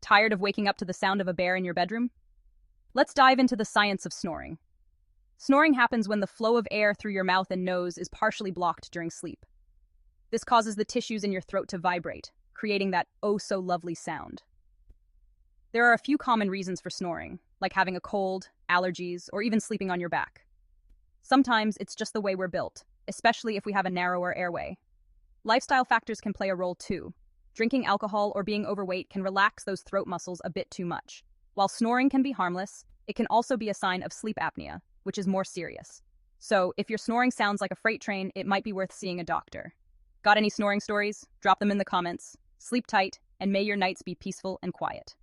Tired of waking up to the sound of a bear in your bedroom? Let's dive into the science of snoring. Snoring happens when the flow of air through your mouth and nose is partially blocked during sleep. This causes the tissues in your throat to vibrate, creating that oh-so-lovely sound. There are a few common reasons for snoring, like having a cold, allergies, or even sleeping on your back. Sometimes it's just the way we're built, especially if we have a narrower airway. Lifestyle factors can play a role too. Drinking alcohol or being overweight can relax those throat muscles a bit too much. While snoring can be harmless, it can also be a sign of sleep apnea, which is more serious. So, if your snoring sounds like a freight train, it might be worth seeing a doctor. Got any snoring stories? Drop them in the comments. Sleep tight, and may your nights be peaceful and quiet.